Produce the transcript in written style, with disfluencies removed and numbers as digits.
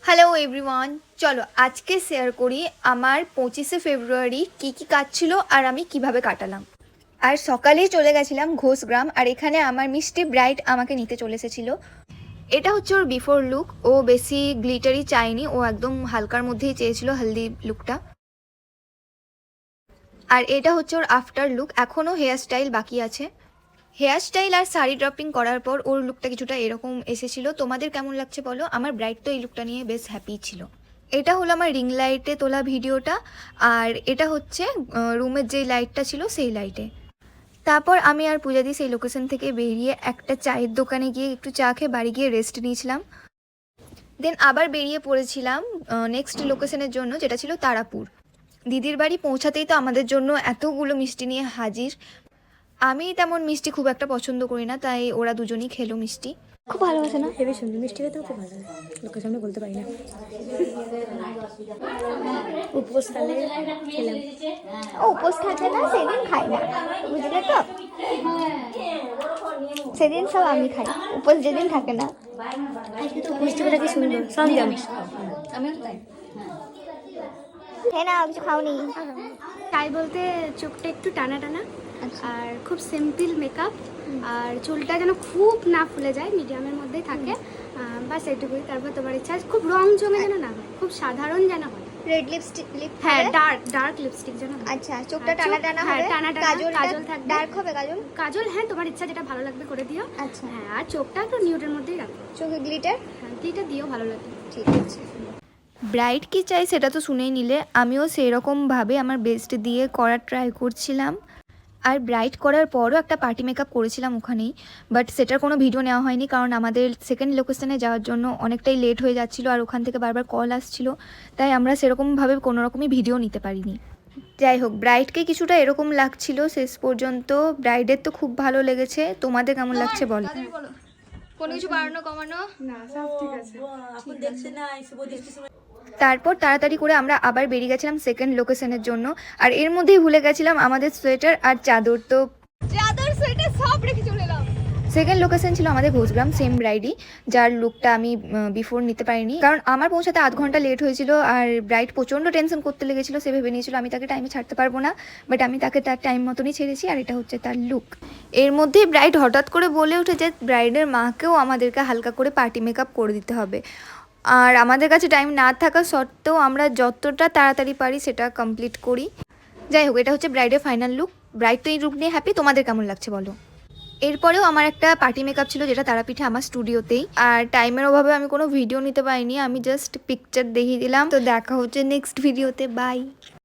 Hello everyone, চলো আজকে share করি আমার 25শে ফেব্রুয়ারি কী কী কাজ ছিল আর আমি কিভাবে কাটালাম। আর সকালেই চলে গেছিলাম ঘোষগ্রাম, আর এখানে আমার মিষ্টি ব্রাইড আমাকে নিতে চলে এসেছিলো। এটা হচ্ছে ওর বিফোর লুক। ও বেশি গ্লিটারি চায়নি, ও একদম হালকার মধ্যেই চেয়েছিল হলদি লুকটা। আর এটা হচ্ছে ওর আফটার লুক। এখনও হেয়ার স্টাইল বাকি আছে। হেয়ার স্টাইল আর শাড়ি ড্রপিং করার পর ওর লুকটা কিছুটা এরকম এসেছিলো। তোমাদের কেমন লাগছে বলো। আমার ব্রাইড তো এই লুকটা নিয়ে বেশ হ্যাপি ছিল। এটা হলো আমার রিং লাইটে তোলা ভিডিওটা, আর এটা হচ্ছে রুমের যেই লাইটটা ছিল সেই লাইটে। তারপর আমি আর পূজাদি সেই লোকেশন থেকে বেরিয়ে একটা চায়ের দোকানে গিয়ে একটু চা খেয়ে বাড়ি গিয়ে রেস্ট নিয়েছিলাম। দেন আবার বেরিয়ে পড়েছিলাম নেক্সট লোকেশনের জন্য, যেটা ছিল তারাপুর। দিদির বাড়ি পৌঁছাতেই তো আমাদের জন্য এতগুলো মিষ্টি নিয়ে হাজির। আমি তেমন মিষ্টি খুব একটা পছন্দ করি না, তাই ওরা দুজনই খেলো মিষ্টি। খুব ভালোবাসে না? হেবি সুন্দর মিষ্টি খেতে খুব ভালো লাগে, লোকের সামনে বলতে পারি না। উপোস কালে খেলাম। ও উপোস থাকে না, সেদিন খাই না, বুঝলে তো। সেদিন সব আমি খাই, উপোস যেদিন থাকে না। মিষ্টিটা কি সুন্দর, সব জানিস। হ্যাঁ না, কিছু খাওনি? তাই বলতে চোখটা একটু টানা টানা, আর খুব সিম্পল মেকআপ, আর চুলটা যেন খুব না ফুলে যায়, মিডিয়ামের মধ্যেই থাকে, বাস এটুকুই। তারপর তোমার ইচ্ছা খুব রং জমে যেন না হয়, খুব সাধারণ যেন হয়। রেড লিপস্টিক, হ্যাঁ ডার্ক লিপস্টিক যেন হয়। আচ্ছা, চোখটা টানা টানা হবে, টানা টানা, কাজল থাকবে। ডার্ক হবে কাজল? কাজল হ্যাঁ, তোমার ইচ্ছা যেটা ভালো লাগবে করে দিও। আচ্ছা হ্যাঁ, আর চোখটা একটু নিউডের মধ্যেই রাখো। চোখে গ্লিটার? হ্যাঁ, গ্লিটার দিও, ভালো লাগবে। ঠিক আছে। ব্রাইড কি চাই সেটা তো শুনেই নিলে। আমিও সেই রকমভাবে আমার বেস্ট দিয়ে করার ট্রাই করছিলাম। আর ব্রাইড করার পরও একটা পার্টি মেকআপ করেছিলাম ওখানেই, বাট সেটার কোনো ভিডিও নেওয়া হয়নি, কারণ আমাদের সেকেন্ড লোকেশনে যাওয়ার জন্য অনেকটাই লেট হয়ে যাচ্ছিলো, আর ওখান থেকে বারবার কল আসছিলো, তাই আমরা সেরকমভাবে কোনো রকমই ভিডিও নিতে পারিনি। যাই হোক, ব্রাইডকে কিছুটা এরকম লাগছিল শেষ পর্যন্ত। ব্রাইডের তো খুব ভালো লেগেছে। তোমাদের কেমন লাগছে বলো। কোনো কিছু বাড়ানো কমানো না, সব ঠিক আছে। তারপর তাড়াতাড়ি করে আমরা আবার বেরিয়ে গেছিলাম সেকেন্ড লোকেশনের জন্য, আর এর মধ্যেই ভুলে গেছিলাম আমাদের সোয়েটার আর চাদর। তো চাদর সোয়েটার সব রেখে চলে এলাম। সেকেন্ড লোকেশন ছিল আমাদের ঘোষগ্রাম, সেম ব্রাইডই, যার লুকটা আমি বিফোর নিতে পারিনি, কারণ আমার পৌঁছাতে আধ ঘন্টা লেট হয়েছিল। আর ব্রাইড প্রচণ্ড টেনশন করতে লেগেছিলো। সে ভেবে নিয়েছিল আমি তাকে টাইমে ছাড়তে পারবো না, বাট আমি তাকে তার টাইম মতনই ছেড়েছি, আর এটা হচ্ছে তার লুক। এর মধ্যেই ব্রাইড হঠাৎ করে বলে উঠে যে ব্রাইডের মাকেও আমাদেরকে হালকা করে পার্টি মেকআপ করে দিতে হবে। আর আমাদের কাছে টাইম না থাকা সত্ত্বেও আমরা যতটা তাড়াতাড়ি পারি সেটা কমপ্লিট করি। যাই হোক, এটা হচ্ছে ব্রাইডের ফাইনাল লুক। ব্রাইড তো এই লুক নিয়ে হ্যাপি। তোমাদের কেমন লাগছে বলো। এরপরেও আমার একটা পার্টি মেকআপ ছিল, যেটা তারাপীঠে আমার স্টুডিওতেই, আর টাইমের অভাবে আমি কোনো ভিডিও নিতে পারিনি, আমি জাস্ট পিকচার দেখিয়ে দিলাম। তো দেখা হচ্ছে নেক্সট ভিডিওতে, বাই।